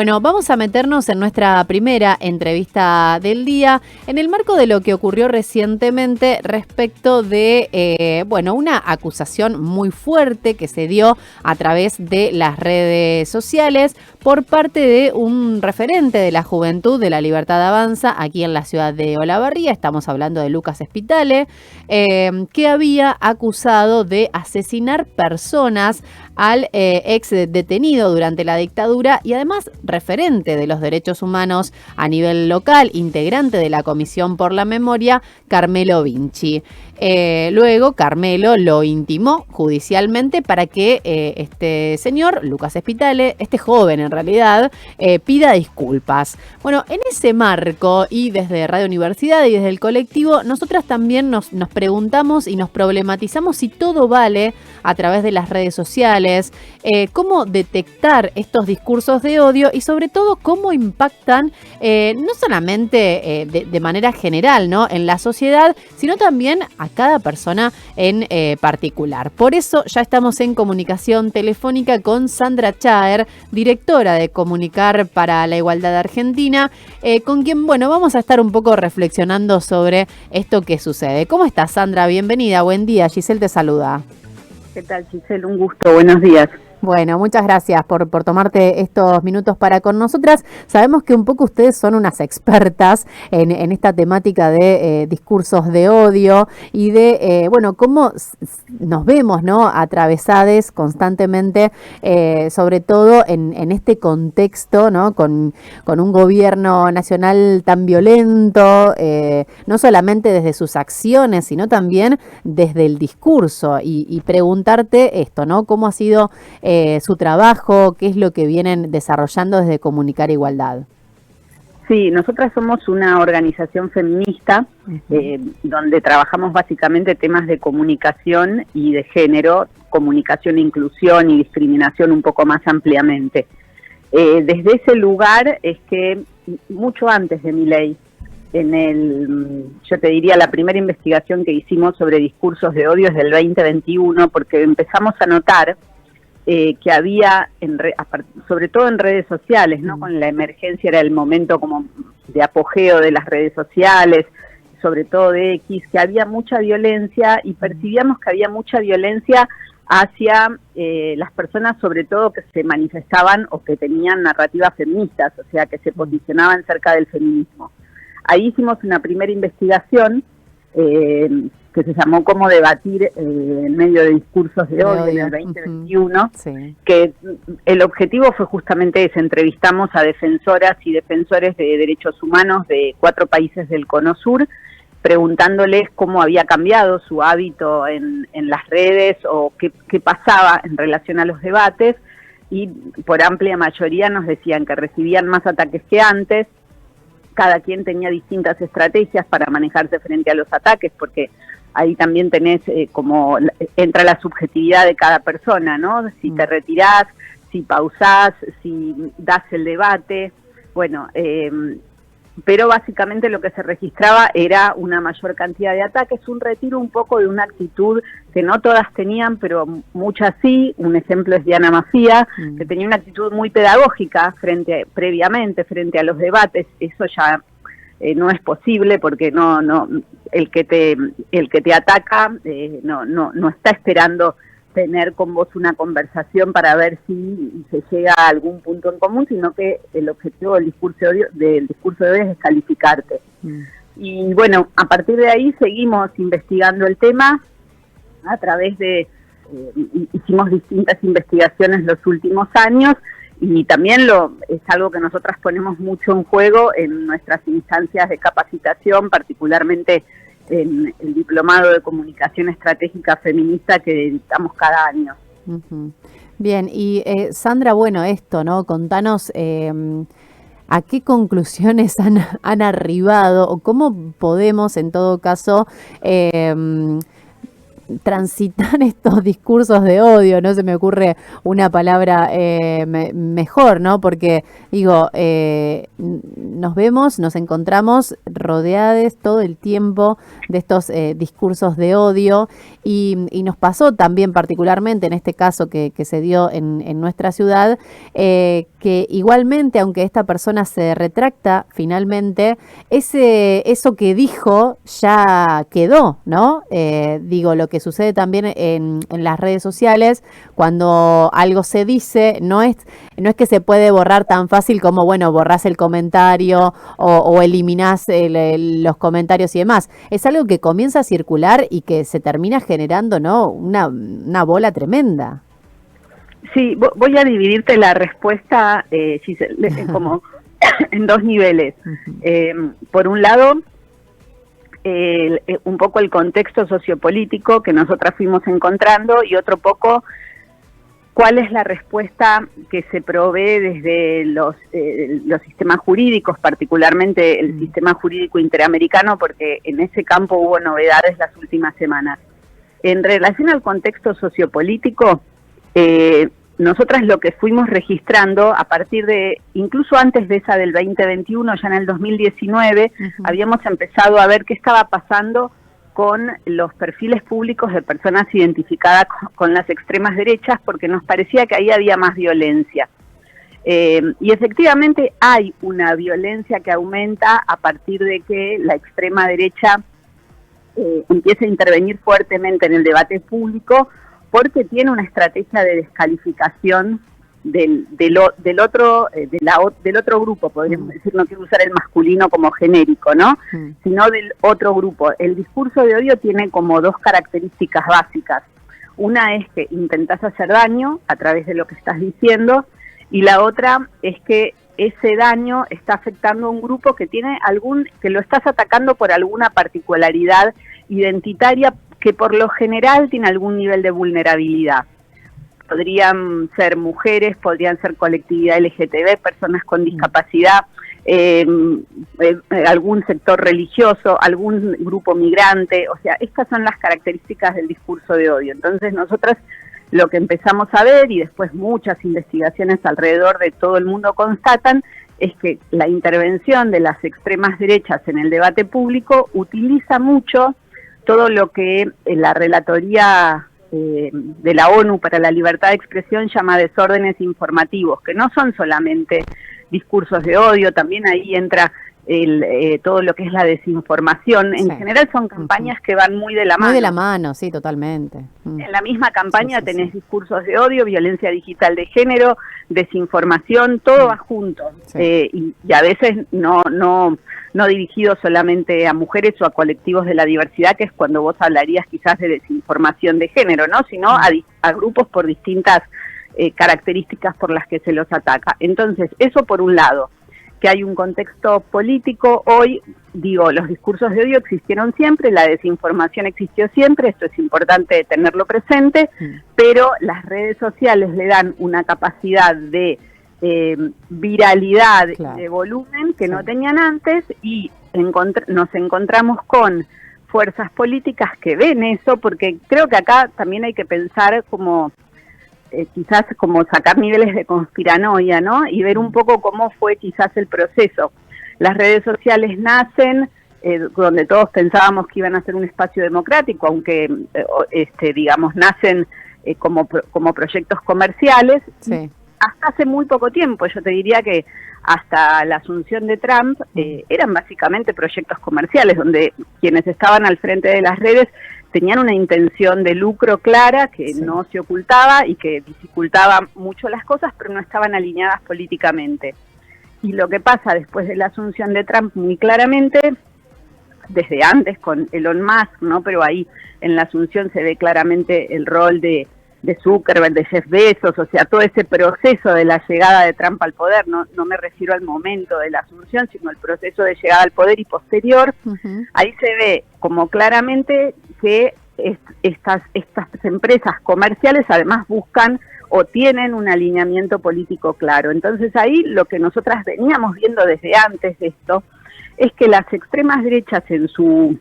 Bueno, vamos a meternos en nuestra primera entrevista del día en el marco de lo que ocurrió recientemente respecto de, una acusación muy fuerte que se dio a través de las redes sociales por parte de un referente de la Juventud de la Libertad Avanza aquí en la ciudad de Olavarría. Estamos hablando de Lucas Spitale, que había acusado de asesinar personas al ex detenido durante la dictadura y además referente de los derechos humanos a nivel local, integrante de la Comisión por la Memoria, Carmelo Vinci. Luego Carmelo lo intimó judicialmente para que este señor, Lucas Spitale, este joven en realidad, pida disculpas. Bueno, en ese marco y desde Radio Universidad y desde el colectivo, nosotras también nos preguntamos y nos problematizamos si todo vale a través de las redes sociales, cómo detectar estos discursos de odio y sobre todo cómo impactan no solamente de manera general, ¿no?, en la sociedad, sino también a cada persona en particular. Por eso ya estamos en comunicación telefónica con Sandra Chaer, directora de Comunicar para la Igualdad Argentina, con quien, vamos a estar un poco reflexionando sobre esto que sucede. ¿Cómo estás, Sandra? Bienvenida, buen día. Giselle te saluda. ¿Qué tal, Giselle? Un gusto, buenos días. Bueno, muchas gracias por tomarte estos minutos para con nosotras. Sabemos que un poco ustedes son unas expertas en esta temática de discursos de odio y de, cómo nos vemos, ¿no?, atravesadas constantemente, sobre todo en este contexto, ¿no?, con un gobierno nacional tan violento, no solamente desde sus acciones, sino también desde el discurso. Y preguntarte esto, ¿no?, ¿cómo ha sido su trabajo? ¿Qué es lo que vienen desarrollando desde Comunicar Igualdad? Sí, nosotras somos una organización feminista donde trabajamos básicamente temas de comunicación y de género, comunicación, inclusión y discriminación un poco más ampliamente. Desde ese lugar es que mucho antes de mi ley, yo te diría, la primera investigación que hicimos sobre discursos de odio es del 2021, porque empezamos a notar que había, sobre todo en redes sociales, ¿no? Con la emergencia era el momento como de apogeo de las redes sociales, sobre todo de X, que había mucha violencia y percibíamos que había mucha violencia hacia las personas, sobre todo que se manifestaban o que tenían narrativas feministas, o sea, que se posicionaban cerca del feminismo. Ahí hicimos una primera investigación que se llamó Cómo debatir en medio de discursos de odio en el 2021, sí. Que el objetivo fue justamente ese: entrevistamos a defensoras y defensores de derechos humanos de 4 países del Cono Sur, preguntándoles cómo había cambiado su hábito en las redes o qué pasaba en relación a los debates, y por amplia mayoría nos decían que recibían más ataques que antes. Cada quien tenía distintas estrategias para manejarse frente a los ataques, porque ahí también tenés como entra la subjetividad de cada persona, ¿no? Si te retirás, si pausás, si das el debate, pero básicamente lo que se registraba era una mayor cantidad de ataques, un retiro un poco de una actitud que no todas tenían, pero muchas sí. Un ejemplo es Diana Mafía, que tenía una actitud muy pedagógica previamente frente a los debates. Eso ya no es posible, porque el que te ataca no está esperando tener con vos una conversación para ver si se llega a algún punto en común, sino que el objetivo del discurso de odio es descalificarte. Y bueno, a partir de ahí seguimos investigando el tema a través de hicimos distintas investigaciones los últimos años, y también es algo que nosotras ponemos mucho en juego en nuestras instancias de capacitación, particularmente en el diplomado de comunicación estratégica feminista que dictamos cada año. Bien, y Sandra, esto, ¿no? Contanos a qué conclusiones han arribado, o cómo podemos, en todo caso, transitar estos discursos de odio, no se me ocurre una palabra mejor, ¿no? Porque digo, nos vemos, nos encontramos rodeados todo el tiempo de estos discursos de odio y nos pasó también particularmente en este caso que se dio en nuestra ciudad, que igualmente, aunque esta persona se retracta finalmente, eso que dijo ya quedó, ¿no? Digo, lo que sucede también en las redes sociales, cuando algo se dice, no es que se puede borrar tan fácil como, bueno, borrás el comentario o eliminás los comentarios y demás. Es algo que comienza a circular y que se termina generando, ¿no? Una bola tremenda. Sí, voy a dividirte la respuesta, Giselle, como en dos niveles. Por un lado, un poco el contexto sociopolítico que nosotras fuimos encontrando y otro poco cuál es la respuesta que se provee desde los sistemas jurídicos, particularmente el sistema jurídico interamericano, porque en ese campo hubo novedades las últimas semanas. En relación al contexto sociopolítico, nosotras lo que fuimos registrando a partir de, incluso antes de esa del 2021, ya en el 2019, habíamos empezado a ver qué estaba pasando con los perfiles públicos de personas identificadas con las extremas derechas, porque nos parecía que ahí había más violencia. Y efectivamente hay una violencia que aumenta a partir de que la extrema derecha empieza a intervenir fuertemente en el debate público, porque tiene una estrategia de descalificación del otro grupo, podríamos decir, no quiero usar el masculino como genérico, ¿no? Sino del otro grupo. El discurso de odio tiene como dos características básicas. Una es que intentás hacer daño a través de lo que estás diciendo, y la otra es que ese daño está afectando a un grupo que que lo estás atacando por alguna particularidad identitaria que por lo general tiene algún nivel de vulnerabilidad. Podrían ser mujeres, podrían ser colectividad LGTB, personas con discapacidad, algún sector religioso, algún grupo migrante. O sea, estas son las características del discurso de odio. Entonces nosotras lo que empezamos a ver, y después muchas investigaciones alrededor de todo el mundo constatan, es que la intervención de las extremas derechas en el debate público utiliza mucho todo lo que la relatoría de la ONU para la libertad de expresión llama desórdenes informativos, que no son solamente discursos de odio, también ahí entra todo lo que es la desinformación. En general son campañas que van muy de la mano. Muy de la mano, sí, totalmente. En la misma campaña tenés discursos de odio, violencia digital de género, desinformación, todo va junto. Y a veces no dirigido solamente a mujeres o a colectivos de la diversidad, que es cuando vos hablarías quizás de desinformación de género, ¿no? Sino a grupos por distintas características por las que se los ataca. Entonces, eso por un lado, que hay un contexto político. Hoy, digo, los discursos de odio existieron siempre, la desinformación existió siempre, esto es importante tenerlo presente, pero las redes sociales le dan una capacidad de viralidad, claro, y de volumen que no tenían antes, y nos encontramos con fuerzas políticas que ven eso, porque creo que acá también hay que pensar como quizás como sacar niveles de conspiranoia, ¿no? Y ver un poco cómo fue quizás el proceso. Las redes sociales nacen donde todos pensábamos que iban a ser un espacio democrático, aunque digamos nacen como proyectos comerciales. Sí. Hasta hace muy poco tiempo, yo te diría que hasta la asunción de Trump eran básicamente proyectos comerciales, donde quienes estaban al frente de las redes tenían una intención de lucro clara que no se ocultaba y que dificultaba mucho las cosas, pero no estaban alineadas políticamente. Y lo que pasa después de la asunción de Trump muy claramente, desde antes con Elon Musk, ¿no? Pero ahí en la asunción se ve claramente el rol de Zuckerberg, de Jeff Bezos, o sea, todo ese proceso de la llegada de Trump al poder, no me refiero al momento de la asunción, sino al proceso de llegada al poder y posterior. Ahí se ve como claramente que estas empresas comerciales además buscan o tienen un alineamiento político claro. Entonces ahí lo que nosotras veníamos viendo desde antes de esto es que las extremas derechas en su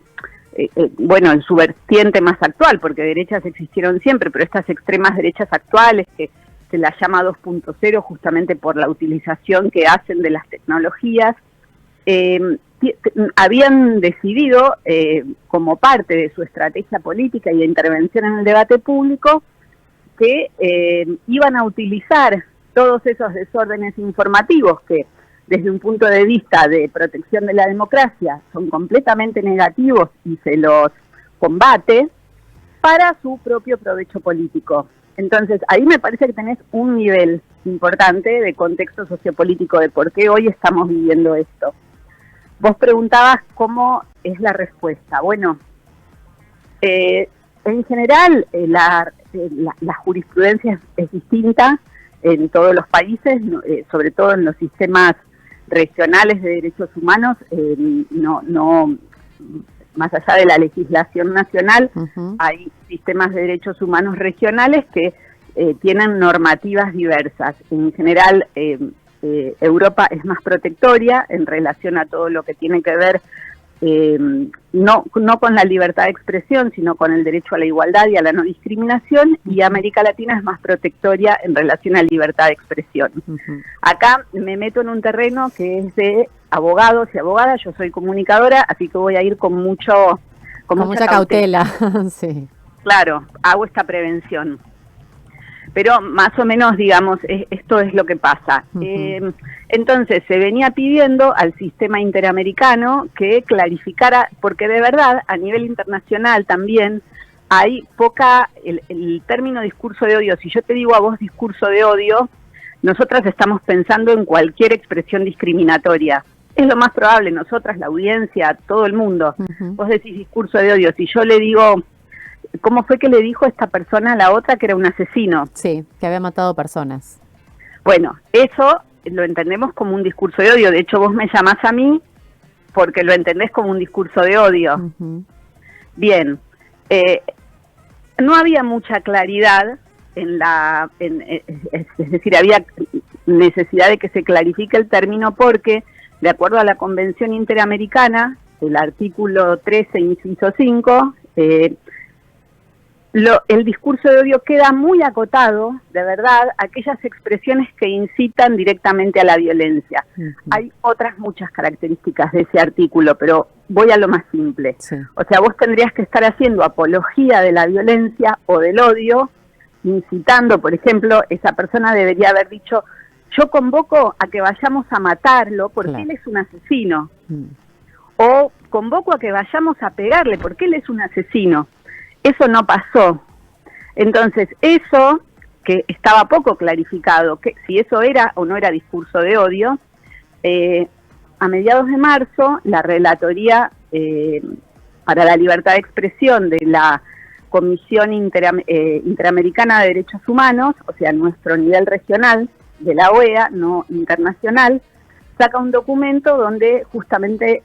bueno, en su vertiente más actual, porque derechas existieron siempre, pero estas extremas derechas actuales que se las llama 2.0 justamente por la utilización que hacen de las tecnologías, habían decidido, como parte de su estrategia política y de intervención en el debate público, que iban a utilizar todos esos desórdenes informativos que desde un punto de vista de protección de la democracia son completamente negativos y se los combate para su propio provecho político. Entonces, ahí me parece que tenés un nivel importante de contexto sociopolítico de por qué hoy estamos viviendo esto. Vos preguntabas cómo es la respuesta. Bueno, en general la jurisprudencia es distinta en todos los países, sobre todo en los sistemas regionales de derechos humanos, no más allá de la legislación nacional, hay sistemas de derechos humanos regionales que tienen normativas diversas. En general, Europa es más protectoria en relación a todo lo que tiene que ver no con la libertad de expresión, sino con el derecho a la igualdad y a la no discriminación, y América Latina es más protectoria en relación a la libertad de expresión. Acá me meto en un terreno que es de abogados y abogadas, yo soy comunicadora, así que voy a ir con mucha cautela. Sí. Claro, hago esta prevención. Pero más o menos, digamos, esto es lo que pasa. Entonces, se venía pidiendo al sistema interamericano que clarificara, porque de verdad, a nivel internacional también, hay el término discurso de odio. Si yo te digo a vos discurso de odio, nosotras estamos pensando en cualquier expresión discriminatoria. Es lo más probable, nosotras, la audiencia, todo el mundo. Vos decís discurso de odio. Si yo le digo... ¿Cómo fue que le dijo esta persona a la otra que era un asesino? Sí, que había matado personas. Bueno, eso lo entendemos como un discurso de odio. De hecho, vos me llamás a mí porque lo entendés como un discurso de odio. Bien, no había mucha claridad es decir, había necesidad de que se clarifique el término porque, de acuerdo a la Convención Interamericana, el artículo 13, inciso 5, el discurso de odio queda muy acotado, de verdad, a aquellas expresiones que incitan directamente a la violencia. Hay otras muchas características de ese artículo, pero voy a lo más simple. O sea, vos tendrías que estar haciendo apología de la violencia o del odio, incitando, por ejemplo, esa persona debería haber dicho, yo convoco a que vayamos a matarlo porque él es un asesino. O convoco a que vayamos a pegarle porque él es un asesino. Eso no pasó. Entonces, eso que estaba poco clarificado, que si eso era o no era discurso de odio, a mediados de marzo, la Relatoría para la Libertad de Expresión de la Comisión Interamericana de Derechos Humanos, o sea, nuestro nivel regional de la OEA, no internacional, saca un documento donde justamente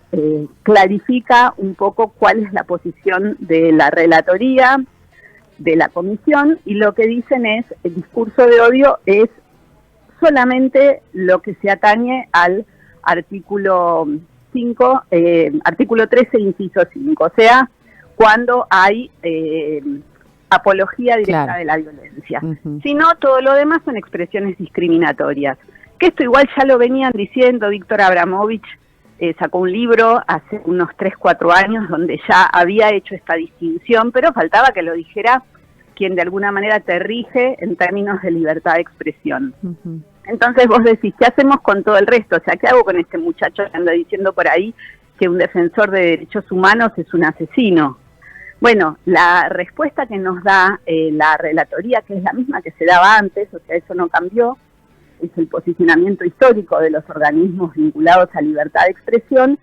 clarifica un poco cuál es la posición de la relatoría, de la comisión, y lo que dicen es, el discurso de odio es solamente lo que se atañe al artículo 5, artículo 13, inciso 5, o sea, cuando hay apología directa de la violencia. Si no, todo lo demás son expresiones discriminatorias. Que esto igual ya lo venían diciendo, Víctor Abramovich sacó un libro hace unos 3-4 años donde ya había hecho esta distinción, pero faltaba que lo dijera quien de alguna manera te rige en términos de libertad de expresión. Entonces vos decís, ¿qué hacemos con todo el resto? O sea, ¿qué hago con este muchacho que anda diciendo por ahí que un defensor de derechos humanos es un asesino? Bueno, la respuesta que nos da la relatoría, que es la misma que se daba antes, o sea, eso no cambió, es el posicionamiento histórico de los organismos vinculados a libertad de expresión,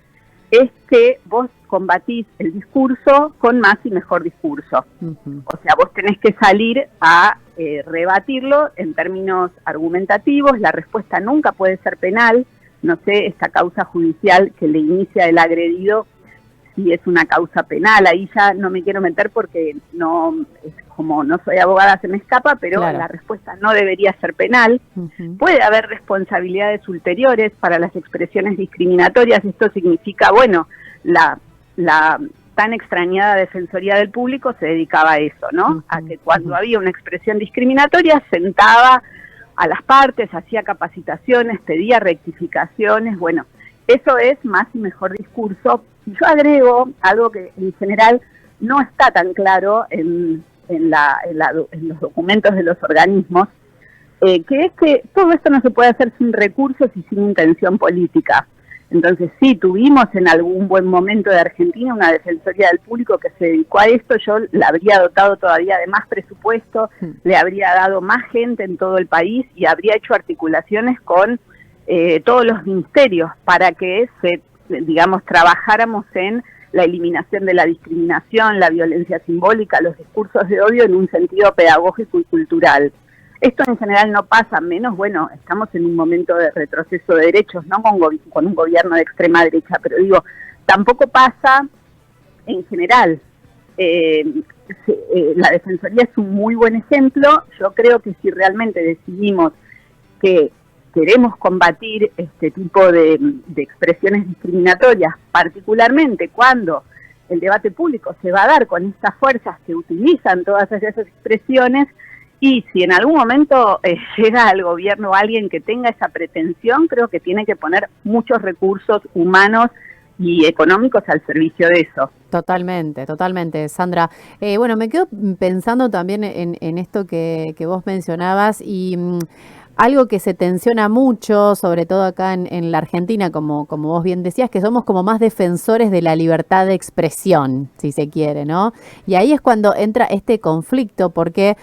es que vos combatís el discurso con más y mejor discurso. O sea, vos tenés que salir a rebatirlo en términos argumentativos, la respuesta nunca puede ser penal, no sé, esta causa judicial que le inicia el agredido, si es una causa penal, ahí ya no me quiero meter porque no, como no soy abogada se me escapa, pero la respuesta no debería ser penal. Puede haber responsabilidades ulteriores para las expresiones discriminatorias, esto significa, bueno, la tan extrañada Defensoría del Público se dedicaba a eso, ¿no? A que cuando había una expresión discriminatoria sentaba a las partes, hacía capacitaciones, pedía rectificaciones, bueno, eso es más y mejor discurso. Y yo agrego algo que en general no está tan claro en los documentos de los organismos, que es que todo esto no se puede hacer sin recursos y sin intención política. Entonces sí, tuvimos en algún buen momento de Argentina una Defensoría del Público que se dedicó a esto, yo la habría dotado todavía de más presupuesto, le habría dado más gente en todo el país y habría hecho articulaciones con todos los ministerios para que digamos, trabajáramos en la eliminación de la discriminación, la violencia simbólica, los discursos de odio en un sentido pedagógico y cultural. Esto en general no pasa, menos, bueno, estamos en un momento de retroceso de derechos, no con un gobierno de extrema derecha, pero digo, tampoco pasa en general. La Defensoría es un muy buen ejemplo. Yo creo que si realmente decidimos que queremos combatir este tipo de expresiones discriminatorias, particularmente cuando el debate público se va a dar con estas fuerzas que utilizan todas esas expresiones, y si en algún momento llega al gobierno alguien que tenga esa pretensión, creo que tiene que poner muchos recursos humanos y económicos al servicio de eso. Totalmente, totalmente, Sandra. Bueno, me quedo pensando también en esto que vos mencionabas y algo que se tensiona mucho, sobre todo acá en la Argentina, como vos bien decías, que somos como más defensores de la libertad de expresión, si se quiere, ¿no? Y ahí es cuando entra este conflicto, porque,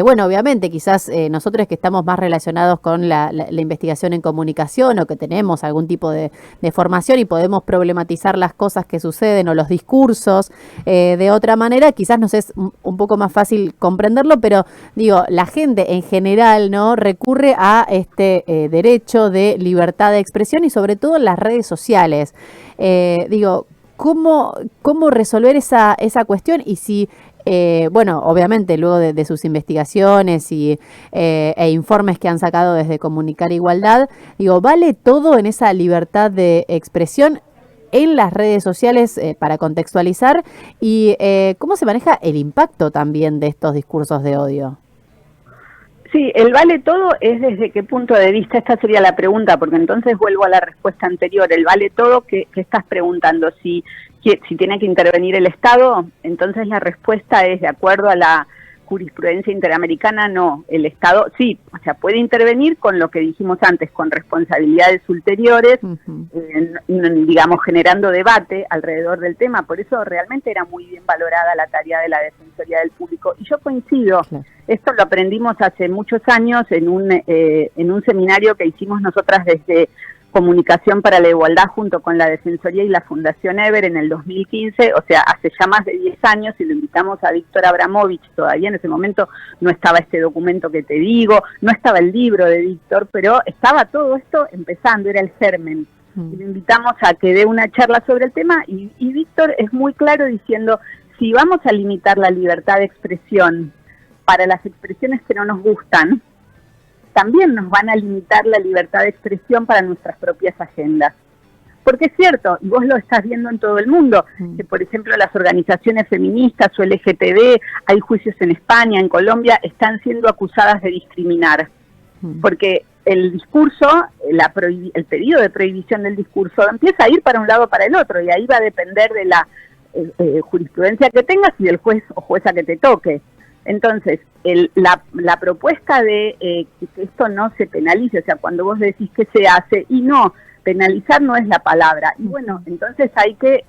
bueno, obviamente quizás nosotros que estamos más relacionados con la investigación en comunicación o que tenemos algún tipo de formación y podemos problematizar las cosas que suceden o los discursos de otra manera, quizás nos es un poco más fácil comprenderlo, pero digo, la gente en general, ¿no?, recurre a este derecho de libertad de expresión y sobre todo en las redes sociales. Digo, ¿cómo resolver esa cuestión? Y si, bueno, obviamente luego de sus investigaciones e informes que han sacado desde Comunicar Igualdad, digo, ¿vale todo en esa libertad de expresión en las redes sociales para contextualizar? Y ¿cómo se maneja el impacto también de estos discursos de odio? Sí, el vale todo es desde qué punto de vista, esta sería la pregunta, porque entonces vuelvo a la respuesta anterior, el vale todo que estás preguntando, si tiene que intervenir el Estado, entonces la respuesta es de acuerdo a la jurisprudencia interamericana, no, el Estado sí, o sea, puede intervenir con lo que dijimos antes, con responsabilidades ulteriores, digamos, generando debate alrededor del tema, por eso realmente era muy bien valorada la tarea de la Defensoría del Público, y yo coincido, claro. Esto lo aprendimos hace muchos años en un seminario que hicimos nosotras desde Comunicación para la Igualdad junto con la Defensoría y la Fundación Ever en el 2015, o sea, hace ya más de 10 años, y lo invitamos a Víctor Abramovich. Todavía en ese momento no estaba este documento que te digo, no estaba el libro de Víctor, pero estaba todo esto empezando, era el germen. Y lo invitamos a que dé una charla sobre el tema, y Víctor es muy claro diciendo, si vamos a limitar la libertad de expresión para las expresiones que no nos gustan, también nos van a limitar la libertad de expresión para nuestras propias agendas. Porque es cierto, y vos lo estás viendo en todo el mundo, que por ejemplo las organizaciones feministas o LGTB, hay juicios en España, en Colombia, están siendo acusadas de discriminar. Porque el discurso, el pedido de prohibición del discurso empieza a ir para un lado o para el otro, y ahí va a depender de la jurisprudencia que tengas y del juez o jueza que te toque. Entonces, la propuesta de que esto no se penalice, o sea, cuando vos decís que se hace, y no, penalizar no es la palabra, y bueno, entonces hay que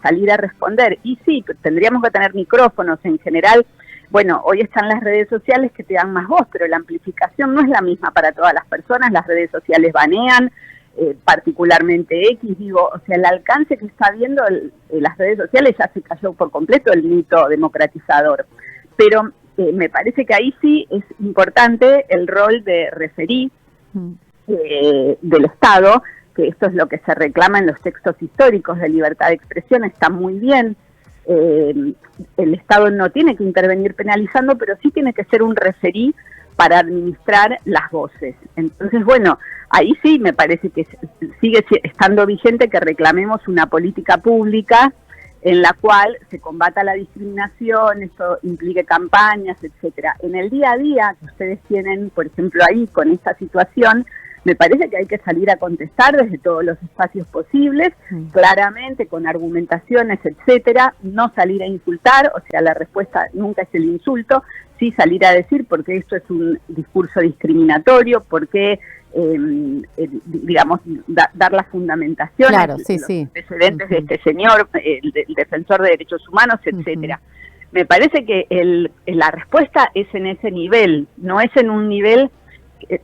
salir a responder, y sí, tendríamos que tener micrófonos en general. Bueno, hoy están las redes sociales que te dan más voz, pero la amplificación no es la misma para todas las personas, las redes sociales banean, particularmente X, digo, o sea, el alcance que está viendo las redes sociales ya se cayó por completo el mito democratizador. Pero me parece que ahí sí es importante el rol de referí del Estado, que esto es lo que se reclama en los textos históricos de libertad de expresión, está muy bien. El Estado no tiene que intervenir penalizando, pero sí tiene que ser un referí para administrar las voces. Entonces, bueno, ahí sí me parece que sigue estando vigente que reclamemos una política pública en la cual se combata la discriminación, esto implique campañas, etcétera. En el día a día que ustedes tienen, por ejemplo, ahí con esta situación, me parece que hay que salir a contestar desde todos los espacios posibles, claramente, con argumentaciones, etcétera, no salir a insultar, o sea, la respuesta nunca es el insulto, sí salir a decir por qué esto es un discurso discriminatorio, por qué, digamos, dar la fundamentación, claro, los sí. antecedentes de este señor, el defensor de derechos humanos, etcétera. Me parece que la respuesta es en ese nivel, no es en un nivel.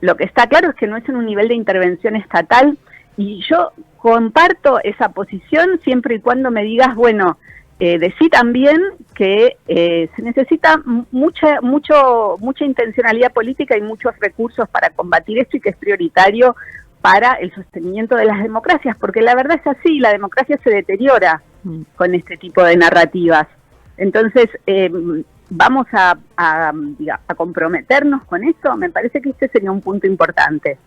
Lo que está claro es que no es en un nivel de intervención estatal, y yo comparto esa posición siempre y cuando me digas, bueno, decí también que se necesita mucha intencionalidad política y muchos recursos para combatir esto, y que es prioritario para el sostenimiento de las democracias, porque la verdad es así, la democracia se deteriora con este tipo de narrativas. Entonces, vamos a comprometernos con esto. Me parece que este sería un punto importante.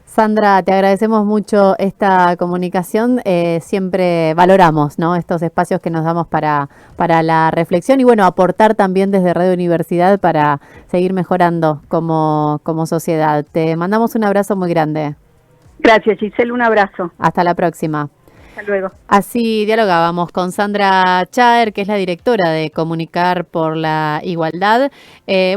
Sandra, te agradecemos mucho esta comunicación. Siempre valoramos, ¿no?, estos espacios que nos damos para la reflexión y, bueno, aportar también desde Radio Universidad para seguir mejorando como sociedad. Te mandamos un abrazo muy grande. Gracias, Giselle. Un abrazo. Hasta la próxima. Hasta luego. Así dialogábamos con Sandra Chaer, que es la directora de Comunicar por la Igualdad.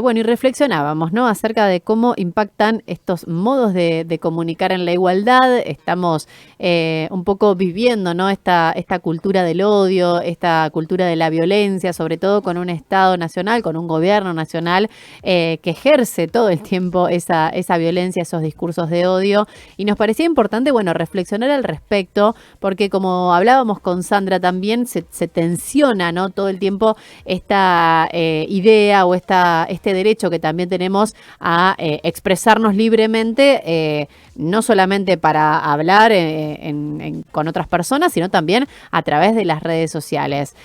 Bueno, y reflexionábamos, ¿no?, acerca de cómo impactan estos modos de comunicar en la igualdad. Estamos un poco viviendo, ¿no?, esta cultura del odio, esta cultura de la violencia, sobre todo con un Estado nacional, con un gobierno nacional que ejerce todo el tiempo esa violencia, esos discursos de odio. Y nos parecía importante, bueno, reflexionar al respecto, porque como hablábamos con Sandra también, se tensiona, ¿no?, todo el tiempo esta idea o este derecho que también tenemos a expresarnos libremente, no solamente para hablar con otras personas, sino también a través de las redes sociales.